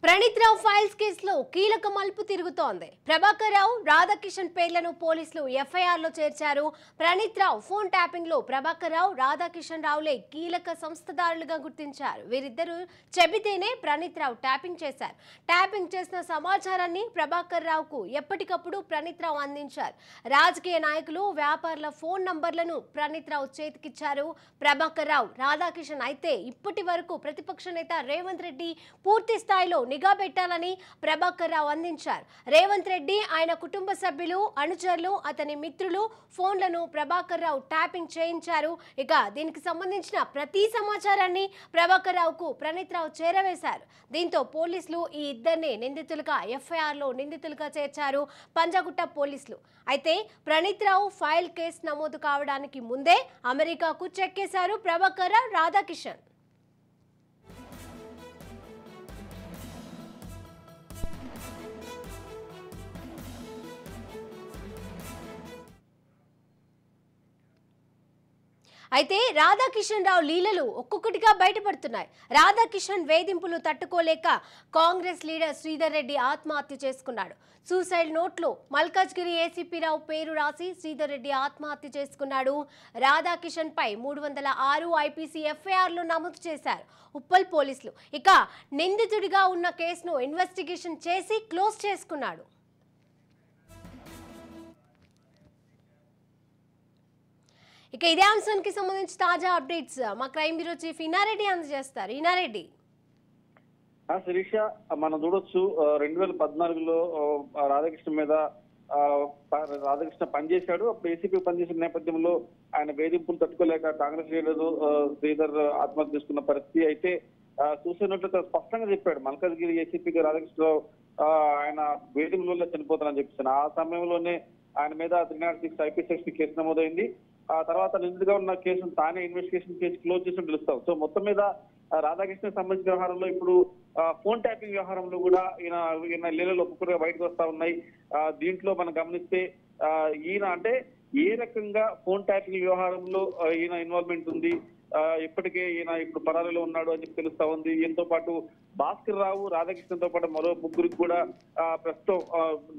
Praneeth Rao files కేసులో కీలక మలుపు తిరుగుతోంది. ప్రభాకర్ రావు, రాధాకిషన్ పేర్లను పోలీసులు ఎఫ్ఐఆర్లో చేర్చారు. ప్రణీత్ రావు ఫోన్ ట్యాపింగ్ లో ప్రభాకర్ రావు, రాధాకిషన్ రావులే కీలక సంస్థదారులుగా గుర్తించారు. వీరిద్దరూ చెబితేనే ప్రణీత్ రావు ట్యాపింగ్ చేశారు. ట్యాపింగ్ చేసిన సమాచారాన్ని ప్రభాకర్ రావుకు ఎప్పటికప్పుడు ప్రణీత్ రావు అందించారు. రాజకీయ నాయకులు, వ్యాపారుల ఫోన్ నంబర్లను ప్రణీత్ రావు చేతికిచ్చారు. ప్రభాకర్ రావు, రాధాకిషన్ అయితే ఇప్పటి వరకు ప్రతిపక్ష నేత రేవంత్ రెడ్డి పూర్తి స్థాయిలో నిఘా పెట్టాలని ప్రభాకర్ రావు అందించారు. రేవంత్ రెడ్డి, ఆయన కుటుంబ సభ్యులు, అనుచరులు, అతని మిత్రులు ఫోన్లను ప్రభాకర్ రావు ట్యాపింగ్ చేయించారు. ఇక దీనికి సంబంధించిన ప్రతి సమాచారాన్ని ప్రభాకర్ రావుకు ప్రణీత్ రావు చేరవేశారు. దీంతో పోలీసులు ఈ ఇద్దరిని నిందితులుగా ఎఫ్ఐఆర్లో నిందితులుగా చేర్చారు పంజాగుట్ట పోలీసులు. అయితే ప్రణీత్ రావు ఫైల్ కేసు నమోదు కావడానికి ముందే అమెరికాకు చెక్కేశారు ప్రభాకర్ రావు, రాధాకిషన్. అయితే రాధాకిషన్ రావు లీలలు ఒక్కొక్కటిగా బయటపడుతున్నాయి. రాధాకిషన్ వేధింపులు తట్టుకోలేక కాంగ్రెస్ లీడర్ శ్రీధర్ రెడ్డి ఆత్మహత్య చేసుకున్నాడు. సూసైడ్ నోట్లో మల్కాజ్గిరి ఏసీపీ రావు పేరు రాసి శ్రీధర్ రెడ్డి ఆత్మహత్య చేసుకున్నాడు. రాధాకిషన్ పై 306 ఐపీసీ ఎఫ్ఐఆర్లు నమోదు చేశారు ఉప్పల్ పోలీసులు. ఇక నిందితుడిగా ఉన్న కేసును ఇన్వెస్టిగేషన్ చేసి క్లోజ్ చేసుకున్నాడు. ఇక ఇదే అంశానికి సంబంధించి తాజా అప్డేట్స్ మా క్రైమ్ బ్యూరో చీఫ్ ఇనారెడ్డి అందజేస్తారు. ఇనారెడ్డి, శిరీష, మనం చూడొచ్చు 2014లో రాధాకృష్ణ మీద రాధాకృష్ణ పనిచేశాడు. అప్పుడు ఏసీపీ పనిచేసిన నేపథ్యంలో ఆయన వేధింపులు తట్టుకోలేక కాంగ్రెస్ లీడర్ శ్రీధర్ ఆత్మహత్య చేసుకున్న పరిస్థితి. అయితే చూసినట్లు స్పష్టంగా చెప్పాడు, మల్కాజ్గిరి ఏసీపీ రాధాకృష్ణరావు ఆయన వేధింపుల వల్ల చనిపోతానని చెప్పేసి. ఆ సమయంలోనే ఆయన మీద 306 ఐపీసీ సెక్షన్ కేసు నమోదైంది. ఆ తర్వాత నిందితుడిగా ఉన్న కేసును తానే ఇన్వెస్టిగేషన్ కేసు క్లోజ్ చేసినట్టు తెలుస్తాం. సో మొత్తం మీద రాధాకృష్ణ సంబంధించిన వ్యవహారంలో ఇప్పుడు ఫోన్ ట్యాపింగ్ వ్యవహారంలో కూడా ఈయన లీలలు ఒక్కొక్కరుగా బయటకు వస్తా ఉన్నాయి. దీంట్లో మనం గమనిస్తే ఈయన అంటే ఏ రకంగా ఫోన్ ట్యాపింగ్ వ్యవహారంలో ఈయన ఇన్వాల్వ్మెంట్ ఉంది, ఇప్పటికే ఈయన ఇప్పుడు పరారీలో ఉన్నాడు అని చెప్పి తెలుస్తా ఉంది. ఈయనతో పాటు భాస్కర్ రావు, రాధాకృష్ణతో పాటు మరో ముగ్గురికి కూడా ప్రస్తుతం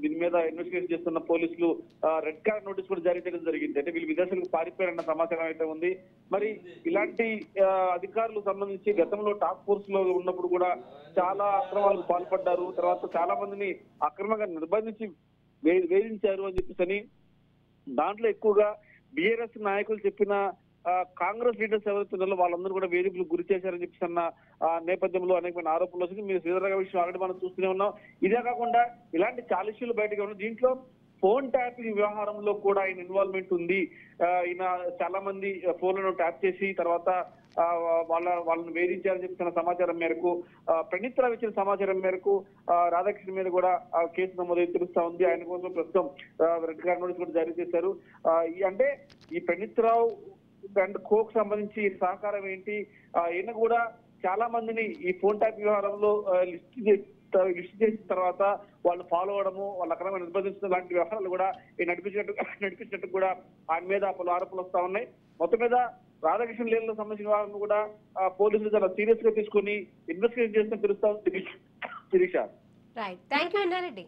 దీని మీద ఇన్వెస్టిగేషన్ చేస్తున్న పోలీసులు రెడ్ కార్డ్ నోటీస్ కూడా జారీ చేయడం జరిగింది. అంటే వీళ్ళు విదేశాలకు పారిపోయారన్న సమాచారం అయితే ఉంది. మరి ఇలాంటి అధికారులకు సంబంధించి గతంలో టాస్క్ ఫోర్స్ లో ఉన్నప్పుడు కూడా చాలా అక్రమాలకు పాల్పడ్డారు. తర్వాత చాలా మందిని అక్రమంగా నిర్బంధించి వేధించారు అని చెప్పేసి దాంట్లో ఎక్కువగా బీఆర్ఎస్ నాయకులు చెప్పిన కాంగ్రెస్ లీడర్స్ ఎవరైతే వాళ్ళందరూ కూడా వేధింపులు గురి చేశారని చెప్పేసి అన్న నేపథ్యంలో అనేకమైన ఆరోపణలు వచ్చింది. మీరు శ్రీధర్ విషయం ఆల్రెడీ మనం చూస్తూనే ఉన్నాం. ఇదే కాకుండా ఇలాంటి చాలా ఇష్యూలు బయటకు ఉన్నాయి. దీంట్లో ఫోన్ ట్యాపింగ్ వ్యవహారంలో కూడా ఆయన ఇన్వాల్వ్మెంట్ ఉంది. ఈయన చాలా మంది ఫోన్లను ట్యాప్ చేసి తర్వాత వాళ్ళని వేధించారని చెప్పిన సమాచారం మేరకు, ప్రణీత్ రావు ఇచ్చిన సమాచారం మేరకు రాధాకృష్ణ మీద కూడా కేసు నమోదు తెలుస్తా ఉంది. ఆయన కోసం ప్రస్తుతం రెడ్ కార్డ్ నోటీస్ కూడా జారీ చేశారు. అంటే ఈ ప్రణీత్ రావు అండ్ కోక్ సంబంధించి సహకారం ఏంటి, ఈయన కూడా చాలా మందిని ఈ ఫోన్ ట్యాప్ వ్యవహారంలో లిస్ట్ చేసిన తర్వాత వాళ్ళు ఫాలో అవడము, వాళ్ళ అక్రమంగా నిర్బంధించడం లాంటి వ్యవహారాలు కూడా నడిపించినట్టు కూడా ఆయన మీద పలు ఆరోపణలు వస్తా ఉన్నాయి. మొత్తం మీద రాధాకృష్ణ లీలలో సంబంధించిన వారిని కూడా పోలీసులు చాలా సీరియస్ గా తీసుకుని ఇన్వెస్టిగేషన్ చేస్తున్న తెలుస్తా ఉంది. Sirisha, right, thank you Inareddy.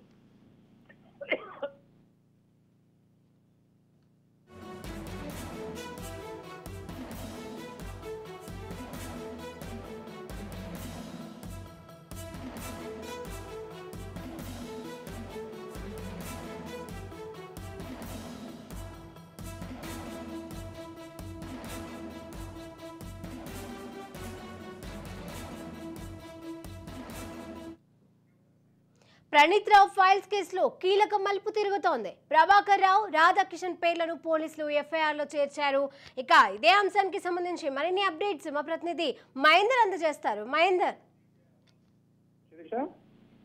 Praneeth Rao files కేసులో కీలక మలుపు తిరుగుతోంది. ప్రభాకర్ రావు, రాధాకిషన్ పేర్లను పోలీసులు ఎఫ్ఐఆర్లో చేర్చారు. ఇక ఇదే అంశానికి సంబంధించి మరిన్ని అప్డేట్స్ మా ప్రతినిధి మహేందర్ అందజేస్తారు. మహేందర్,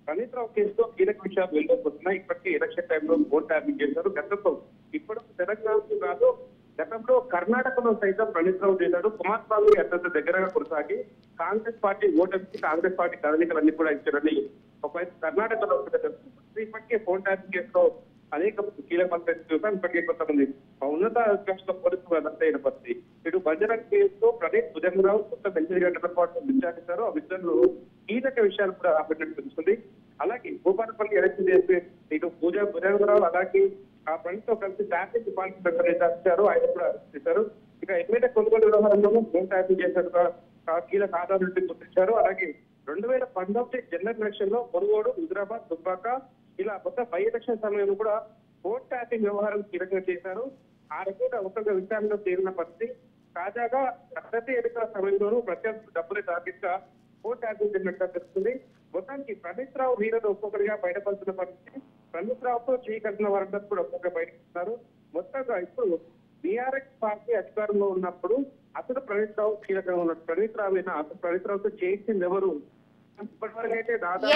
ప్రణీత్ రావు కేసులో కీలక విషయాలు వెళ్ళిపోతున్నాయి. ఇప్పటికీ ఎలక్షన్ టైంలో ఫోన్ ట్యాపింగ్ చేశారు. గతంలో ఇప్పుడు తెలంగాణ కాదు, గతంలో కర్ణాటకలో సైతం ప్రణీత్ రావు చేశాడు. కుమారస్వామి అత్యంత దగ్గరగా కొనసాగి కాంగ్రెస్ పార్టీ ఓటమికి కాంగ్రెస్ పార్టీ కదలికలన్నీ కూడా ఇచ్చారని ఒకవైపు కర్ణాటకలో ఇప్పటికే ఫోన్ ట్యాపింగ్ కేసులో అనేక కీలక మంత్రులు ఇప్పటికే కొంతమంది ఉన్నత అధికారుల పోలీసులు అరెస్ట్ అయిన పరిస్థితి. ఇటు బంజరంగ్ కేసులో ప్రణీత్ భుజంగరావు కొత్త బెంచ్ గంటల పాటు విచారిస్తారు. ఆ విచారణలో కీలక విషయాలు కూడా రాబట్టినట్టు తెలుస్తుంది. అలాగే భూపాలపల్లి అరెస్ట్ చేసి ఇటు భుజంగరావు అలాగే ఆ ప్రణీత్ తో కలిసి ట్రాఫిక్ డిపార్ట్మెంట్ విచారించారు. ఆయన కూడా అరెస్ట్ చేశారు. ఇక ఎమ్మెల్యే కొనుగోలు వ్యవహారంలో ఫోన్ ట్యాపింగ్ చేసినట్టుగా కీలక ఆధారాలు గుర్తించారు. అలాగే 2019 జనరల్ ఎలక్షన్ లో మునుగోడు, హుజరాబాద్, దుబ్బాక ఇలా మొత్తం బై ఎలక్షన్ సమయంలో కూడా ఫోన్ ట్యాపింగ్ వ్యవహారం కీలకంగా చేశారు. ఆ రకంగా ఒక్కొక్క విషయాల్లో తేలిన పరిస్థితి. తాజాగా ప్రతి ఎన్నికల సమయంలోనూ ప్రత్యర్థులు డబ్బులు టార్గెట్ గా ఫోన్ ట్యాపింగ్ చేసినట్టుగా తెలుస్తుంది. మొత్తానికి ప్రణీత్ రావు వీరను ఒక్కొక్కరిగా బయటపడుతున్న పరిస్థితి. ప్రణీత్ రావుతో చేకట్టిన వారందరూ కూడా ఒక్కొక్క బయటపడుతున్నారు. మొత్తంగా ఇప్పుడు బీఆర్ఎస్ పార్టీ అధికారంలో ఉన్నప్పుడు అసలు ప్రణీత్ రావు కీలకంగా ఉన్నాడు. ప్రణీత్ రావు అసలు ప్రణీత్ రావుతో చేయించింది ఎవరు? ఇప్పటివరకు అయితే దాదాపు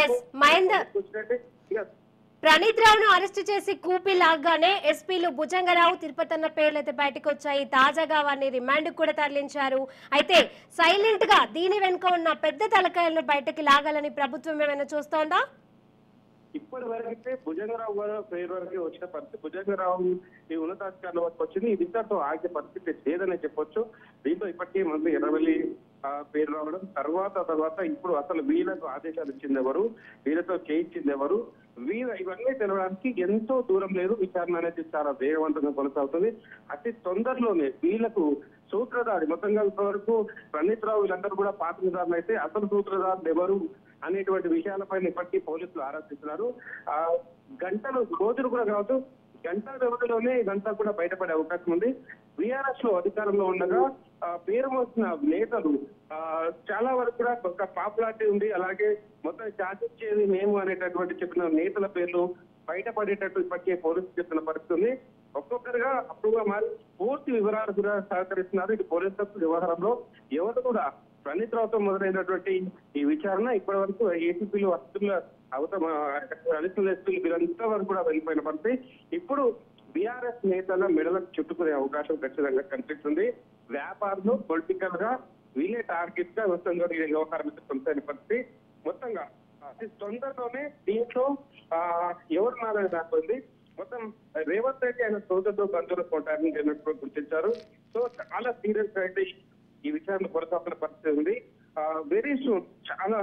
ప్రణీత్ రావును అరెస్ట్ చేసి కూపీ లాగానే ఎస్పీలు భుజంగరావు, తిరుపతన్న పేర్లు అయితే బయటకు వచ్చాయి. తాజాగా వారిని రిమాండ్ కూడా తరలించారు. అయితే సైలెంట్ గా దీని వెనుక ఉన్న పెద్ద తలకాయలను బయటకి లాగాలని ప్రభుత్వం ఏమైనా చూస్తోందా? ఇప్పటి వరకైతే భుజంగరావు గారు పేరు వరకే వచ్చిన పరిస్థితి. భుజంగరావు ఈ ఉన్నతాధికారుల వరకు వచ్చింది. ఈ విచారణతో ఆగే పరిస్థితి లేదని చెప్పొచ్చు. దీంతో ఇప్పటికే మంత్రి ఎర్రవెల్లి పేరు రావడం తర్వాత ఇప్పుడు అసలు వీళ్ళకు ఆదేశాలు ఇచ్చింది ఎవరు, వీళ్ళతో చేయించింది ఎవరు, ఇవన్నీ తెలవడానికి ఎంతో దూరం లేదు. విచారణ అనేది చాలా వేగవంతంగా కొనసాగుతుంది. అతి తొందరలోనే వీళ్ళకు సూత్రధారి మొత్తంగా ఇప్పటివరకు ప్రణీత్ రావు వీళ్ళందరూ కూడా పాత్రధారులు అయితే అసలు సూత్రధారులు ఎవరు అనేటువంటి విషయాలపైన ఇప్పటికీ పోలీసులు ఆరాధిస్తున్నారు. రోజులు కూడా కావచ్చు, గంటల వ్యవధిలోనే ఇదంతా కూడా బయటపడే అవకాశం ఉంది. బీఆర్ఎస్ లో అధికారంలో ఉండగా పేరు మోసిన నేతలు చాలా వరకు కూడా ఒక పాపులారిటీ ఉంది. అలాగే మొత్తం శాసించేది మేము అనేటటువంటి చెప్పిన నేతల పేర్లు బయటపడేటట్టు ఇప్పటికే పోలీసులు చెప్తున్న పరిస్థితి ఉంది. ఒక్కొక్కరుగా అప్పుడుగా మారి పూర్తి వివరాలు కూడా సహకరిస్తున్నారు. ఇటు పోలీసుల వ్యవహారంలో ఎవరు కూడా ప్రణీత్ రావుతో మొదలైనటువంటి ఈ విచారణ ఇప్పటి వరకు ఏసీపీలు అడిషనల్ ఎస్పీలు వీరంతా వరకు కూడా వెళ్ళిపోయిన పరిస్థితి. ఇప్పుడు బీఆర్ఎస్ నేతల మెడలకు చుట్టుకునే అవకాశం ఖచ్చితంగా కనిపిస్తుంది. వ్యాపారులు పొలిటికల్ గా వీళ్ళే టార్గెట్ గా మొత్తంగా వ్యవహారం కొనసాగిన పరిస్థితి. మొత్తంగా అతి తొందరలోనే దీంట్లో ఎవరు నాదని రాకపోయింది. మొత్తం రేవంత్ రెడ్డి ఆయన సోదరుతో బంధువులు టార్గెట్ అయినట్టు గుర్తించారు. సో చాలా సీరియస్ అయితే ఈ విచారణ కొనసాగుతున్న పరిస్థితి ఉంది. వెరీ సూన్ చాలా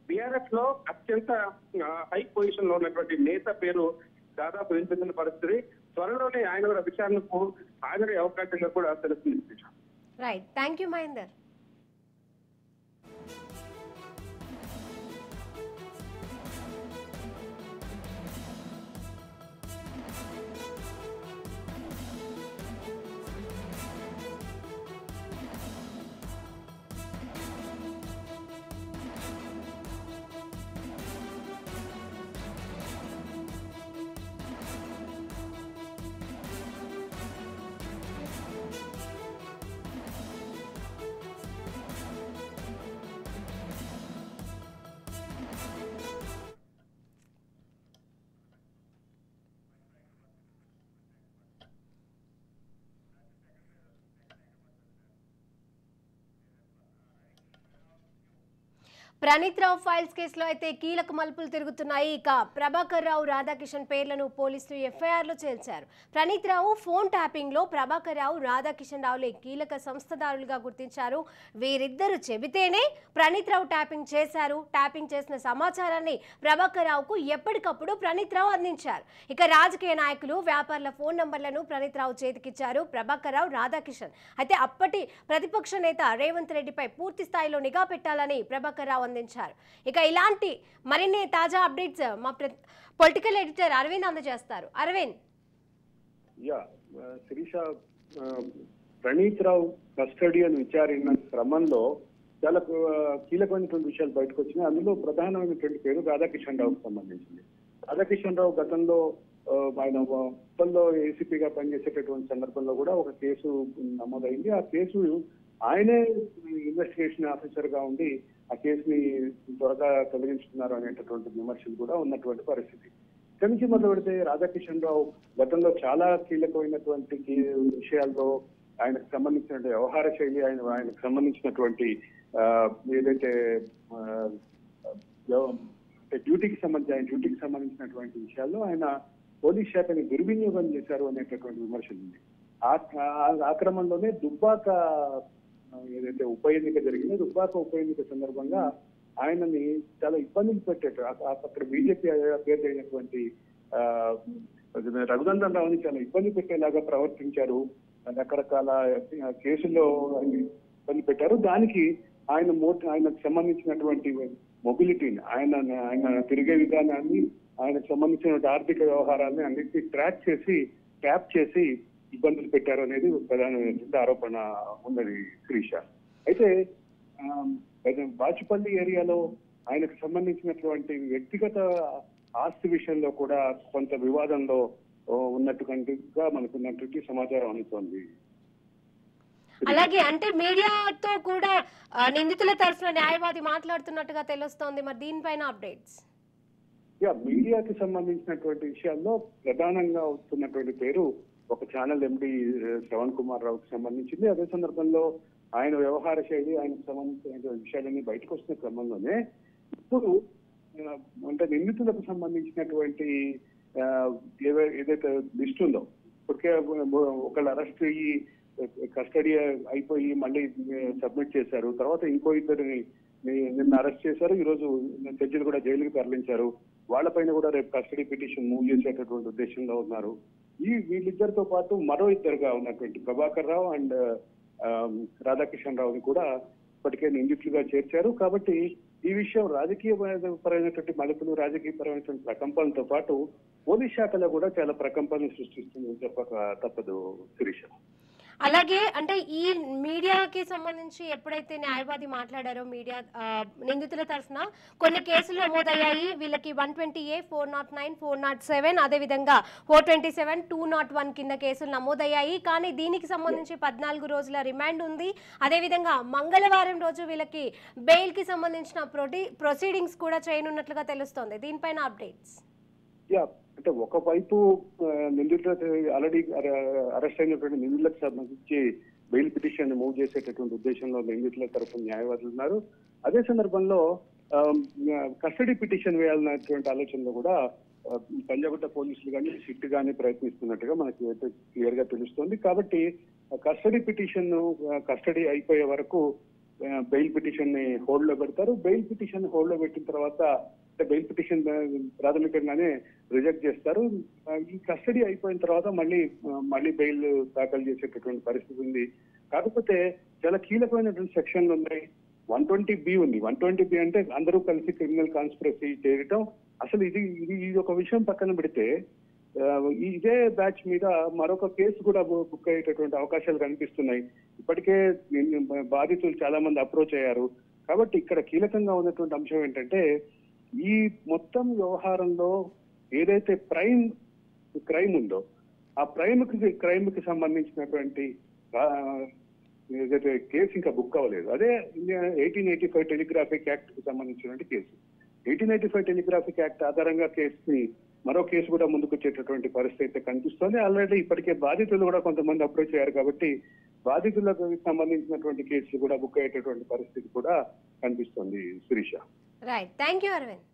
బీఆర్ఎస్ లో అత్యంత హై పొజిషన్ లో ఉన్నటువంటి నేత పేరు దాదాపు వినిపిస్తున్న పరిస్థితి. త్వరలోనే ఆయన కూడా విచారణకు హాజరయ్యే అవకాశంగా కూడా తెలుస్తుంది. Right, thank you Mahender. Praneeth Rao files కేసులో అయితే కీలక మలుపులు తిరుగుతున్నాయి. ఇక ప్రభాకర్ రావు, రాధాకిషన్ పేర్లను పోలీసులు ఎఫ్ఐఆర్లో చేర్చారు. ప్రణీత్ రావు ఫోన్ ట్యాపింగ్ లో ప్రభాకర్ రావు, రాధాకిషన్ రావులే కీలక సంస్థదారులుగా గుర్తించారు. వీరిద్దరు చెబితేనే ప్రణీత్ రావు ట్యాపింగ్ చేశారు. ట్యాపింగ్ చేసిన సమాచారాన్ని ప్రభాకర్ రావుకు ఎప్పటికప్పుడు ప్రణీత్ రావు అందించారు. ఇక రాజకీయ నాయకులు, వ్యాపారుల ఫోన్ నంబర్లను ప్రణీత్ రావు చేతికిచ్చారు ప్రభాకర్ రావు, రాధాకిషన్. అయితే అప్పటి ప్రతిపక్ష నేత రేవంత్ రెడ్డిపై పూర్తి స్థాయిలో నిఘా పెట్టాలని ప్రభాకర్ రావు అందించారు. ఇక ఇలాంటి మరిన్ని తాజా అప్డేట్స్ మా పొలిటికల్ ఎడిటర్ అరవింద్ అందజేస్తారు. అరవింద్. శిరీష, ప్రణీత్ రావు కస్టడియన్ విచారణ క్రమంలో చాలా కీలకమైనటువంటి విషయాలు బయటకు వచ్చినాయి. అందులో ప్రధానమైనటువంటి పేరు రాధాకిషన్ రావుకు సంబంధించింది. రాధాకిషన్ రావు గతంలో ఆయన మొత్తంలో ఏసీపీగా పనిచేసేటటువంటి సందర్భంలో కూడా ఒక కేసు నమోదైంది. ఆ కేసు ఆయనే ఇన్వెస్టిగేషన్ ఆఫీసర్ గా ఉండి ఆ కేసుని త్వరగా తొలగించుకున్నారు అనేటటువంటి విమర్శలు కూడా ఉన్నటువంటి పరిస్థితి. ఇక్కడి నుంచి మొదలు పెడితే రాధాకిషన్ రావు గతంలో చాలా కీలకమైనటువంటి విషయాల్లో ఆయనకు సంబంధించిన వ్యవహార శైలి, ఆయనకు సంబంధించినటువంటి ఏదైతే డ్యూటీకి సంబంధించినటువంటి విషయాల్లో ఆయన పోలీస్ శాఖని దుర్వినియోగం చేశారు అనేటటువంటి విమర్శలు ఉంది. ఆ క్రమంలోనే దుబ్బాక ఏదైతే ఉప ఎన్నిక జరిగిందో దుబ్బాక ఉప ఎన్నిక సందర్భంగా ఆయనని చాలా ఇబ్బందులు పెట్టారు. అక్కడ బీజేపీ అభ్యర్థి అయినటువంటి రఘునందన్ రావుని చాలా ఇబ్బంది పెట్టేలాగా ప్రవర్తించారు. రకరకాల కేసుల్లో ఇబ్బంది పెట్టారు. దానికి ఆయనకు సంబంధించినటువంటి మొబిలిటీని ఆయన తిరిగే విధానాన్ని ఆయనకు సంబంధించిన ఆర్థిక వ్యవహారాన్ని అన్నింటినీ ట్యాప్ చేసి ఇబ్బందులు పెట్టారు అనేది ప్రధానమైనటువంటి ఆరోపణ ఉన్నది శిరీష. అయితే బాచుపల్లి ఏరియాలో ఆయనకు సంబంధించినటువంటి వ్యక్తిగత ఆస్తి విషయంలో కూడా కొంత వివాదంలో ఉన్నట్టుగా మనకున్నటువంటి సమాచారం అందుతోంది. అలాగే అంటే మీడియాతో కూడా నిందితుల తరఫున న్యాయవాది మాట్లాడుతున్నట్టుగా తెలుస్తోంది. మరి దీనిపైన అప్డేట్స్? మీడియాకి సంబంధించినటువంటి విషయాల్లో ప్రధానంగా వస్తున్నటువంటి పేరు ఒక ఛానల్ ఎండి శ్రవణ్ కుమార్ రావుకి సంబంధించింది. అదే సందర్భంలో ఆయన వ్యవహార శైలి, ఆయనకు సంబంధించిన విషయాలన్నీ బయటకు వస్తున్న క్రమంలోనే ఇప్పుడు అంటే నిందితులకు సంబంధించినటువంటి ఏదైతే లిస్ట్ ఉందో ఇప్పటికే ఒకళ్ళు అరెస్ట్ అయ్యి కస్టడీ అయిపోయి మళ్ళీ సబ్మిట్ చేశారు. తర్వాత ఇంకో ఇద్దరిని నిన్న అరెస్ట్ చేశారు. ఈ రోజు జడ్జిలు కూడా జైలుకి తరలించారు. వాళ్ళపైన కూడా రేపు కస్టడీ పిటిషన్ మూవ్ చేసేటటువంటి ఉద్దేశంలో ఉన్నారు. వీళ్ళిద్దరితో పాటు మరో ఇద్దరుగా ఉన్నటువంటి ప్రభాకర్ రావు అండ్ రాధాకిషన్ రావుని కూడా ఇప్పటికే నిందితులుగా చేర్చారు. కాబట్టి ఈ విషయం రాజకీయ పరమైనటువంటి మలుపులు, రాజకీయ పరమైనటువంటి ప్రకంపనలతో పాటు పోలీస్ శాఖలో కూడా చాలా ప్రకంపనలు సృష్టిస్తుందని చెప్పక తప్పదు శిరీష. అలాగే అంటే ఈ మీడియాకి సంబంధించి ఎప్పుడైతే న్యాయవాది మాట్లాడారో మీడియా నిందితుల తరఫున కొన్ని కేసులు నమోదయ్యాయి. వీళ్ళకి 120A, 409, 407 అదేవిధంగా 427, 201 కింద కేసులు నమోదయ్యాయి. కానీ దీనికి సంబంధించి 14 రోజుల రిమాండ్ ఉంది. అదేవిధంగా మంగళవారం రోజు వీళ్ళకి బెయిల్ కి సంబంధించిన ప్రొసీడింగ్స్ కూడా చేయనున్నట్లుగా తెలుస్తోంది. దీనిపైన అప్డేట్స్? అంటే ఒకవైపు నిందితుల ఆల్రెడీ అరెస్ట్ అయినటువంటి నిందితులకు సంబంధించి బెయిల్ పిటిషన్ మూవ్ చేసేటటువంటి ఉద్దేశంలో నిందితుల తరఫున న్యాయవాదులు ఉన్నారు. అదే సందర్భంలో కస్టడీ పిటిషన్ వేయాలన్నటువంటి ఆలోచనలో కూడా పంజాగుట్ట పోలీసులు కానీ సిట్ కానీ ప్రయత్నిస్తున్నట్టుగా మనకి క్లియర్ గా తెలుస్తోంది. కాబట్టి కస్టడీ పిటిషన్ కస్టడీ అయిపోయే వరకు బెయిల్ పిటిషన్ ని హోల్డ్ లో పెడతారు. బెయిల్ పిటిషన్ హోల్డ్ లో పెట్టిన తర్వాత బెయిల్ పిటిషన్ ప్రాథమికంగానే రిజెక్ట్ చేస్తారు. ఈ కస్టడీ అయిపోయిన తర్వాత మళ్ళీ బెయిల్ దాఖలు చేసేటటువంటి పరిస్థితి ఉంది. కాకపోతే చాలా కీలకమైనటువంటి సెక్షన్లు ఉన్నాయి. 120B ఉంది. 120B అంటే అందరూ కలిసి క్రిమినల్ కాన్స్పిరసీ చేయటం. అసలు ఇది ఒక విషయం పక్కన పెడితే ఇదే బ్యాచ్ మీద మరొక కేసు కూడా బుక్ అయ్యేటటువంటి అవకాశాలు కనిపిస్తున్నాయి. ఇప్పటికే బాధితులు చాలా మంది అప్రోచ్ అయ్యారు. కాబట్టి ఇక్కడ కీలకంగా ఉన్నటువంటి అంశం ఏంటంటే ఈ మొత్తం వ్యవహారంలో ఏదైతే క్రైమ్ ఉందో ఆ క్రైమ్ కి సంబంధించినటువంటి ఏదైతే కేసు ఇంకా బుక్ అవ్వలేదు. అదే 1885 టెలిగ్రాఫిక్ యాక్ట్ కి సంబంధించినటువంటి కేసు. 1885 టెలిగ్రాఫిక్ యాక్ట్ ఆధారంగా మరో కేసు కూడా ముందుకు వచ్చేటటువంటి పరిస్థితి అయితే కనిపిస్తోంది. ఆల్రెడీ ఇప్పటికే బాధితులు కూడా కొంతమంది అప్రోచ్ అయ్యారు. కాబట్టి బాధితులకు సంబంధించినటువంటి కేసులు కూడా బుక్ అయ్యేటటువంటి పరిస్థితి కూడా కనిపిస్తోంది Shirisha. Right, thank you Arvind.